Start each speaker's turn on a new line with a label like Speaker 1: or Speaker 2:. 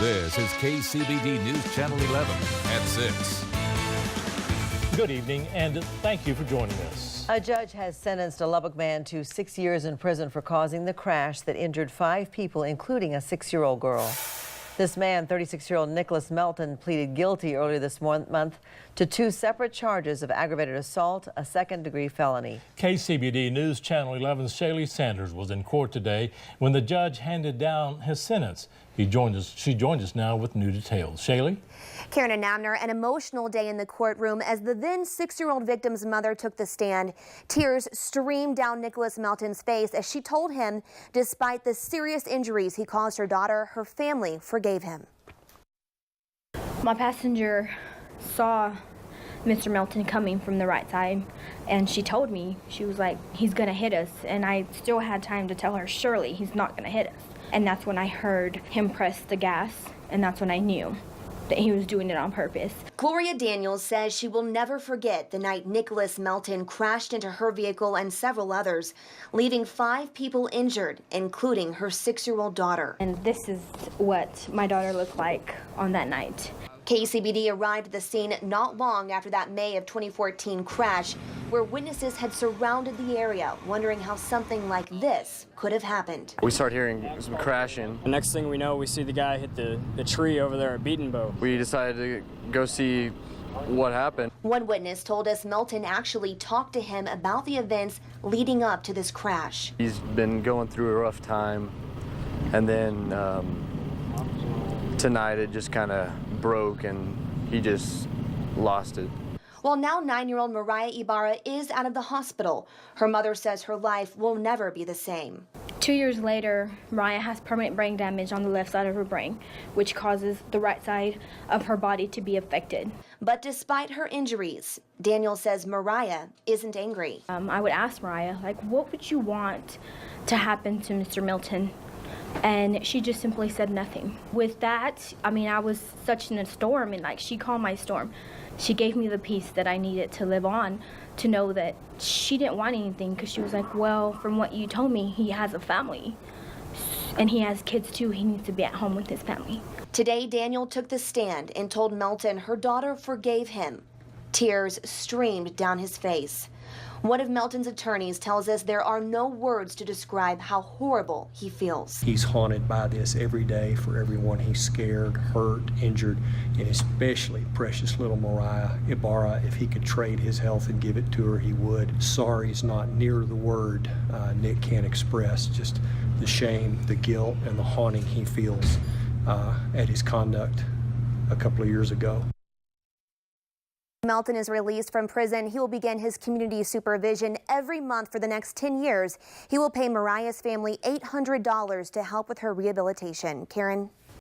Speaker 1: This is KCBD News Channel 11 at 6.
Speaker 2: Good evening, and thank you for joining us.
Speaker 3: A judge has sentenced a Lubbock man to 6 years in prison for causing the crash that injured 5 people, including a 6-year-old girl. This man, 36-year-old Nicholas Melton, pleaded guilty earlier this month to 2 separate charges of aggravated assault, a second-degree felony.
Speaker 2: KCBD News Channel 11's Shaley Sanders was in court today when the judge handed down his sentence. She joined us now with new details. Shaley?
Speaker 4: Karen and Abner, an emotional day in the courtroom as the then 6-year-old victim's mother took the stand. Tears streamed down Nicholas Melton's face as she told him, despite the serious injuries he caused her daughter, her family forgave him.
Speaker 5: My passenger saw Mr. Melton coming from the right side, and she told me, she was like, he's gonna hit us, and I still had time to tell her, surely he's not gonna hit us. And that's when I heard him press the gas, and that's when I knew that he was doing it on purpose.
Speaker 4: Gloria Daniels says she will never forget the night Nicholas Melton crashed into her vehicle and several others, leaving 5 people injured, including her 6-year-old daughter.
Speaker 5: And this is what my daughter looked like on that night.
Speaker 4: KCBD arrived at the scene not long after that May of 2014 crash, where witnesses had surrounded the area, wondering how something like this could have happened.
Speaker 6: We start hearing some crashing.
Speaker 7: The next thing we know, we see the guy hit the tree over there at Beaton Bow.
Speaker 6: We decided to go see what happened.
Speaker 4: One witness told us Melton actually talked to him about the events leading up to this crash.
Speaker 6: He's been going through a rough time, and then tonight it just kind of broke and he just lost it.
Speaker 4: Well, now 9-year-old Mariah Ibarra is out of the hospital. Her mother says her life will never be the same.
Speaker 5: 2 years later, Mariah has permanent brain damage on the left side of her brain, which causes the right side of her body to be affected.
Speaker 4: But despite her injuries, Daniel says Mariah isn't angry.
Speaker 5: I would ask Mariah, like, what would you want to happen to Mr. Melton? And she just simply said nothing. With that, I mean, I was such in a storm, and like, she calmed my storm. She gave me the peace that I needed to live on, to know that she didn't want anything, because she was like, well, from what you told me, he has a family. And he has kids too. He needs to be at home with his family.
Speaker 4: Today, Daniel took the stand and told Melton her daughter forgave him. Tears streamed down his face. One of Melton's attorneys tells us there are no words to describe how horrible he feels.
Speaker 8: He's haunted by this every day for everyone he's scared, hurt, injured, and especially precious little Mariah Ibarra. If he could trade his health and give it to her, he would. Sorry is not near the word Nick can't express, just the shame, the guilt, and the haunting he feels at his conduct a couple of years ago.
Speaker 4: Melton is released from prison. He will begin his community supervision every month for the next 10 years. He will pay Mariah's family $800 to help with her rehabilitation. Karen?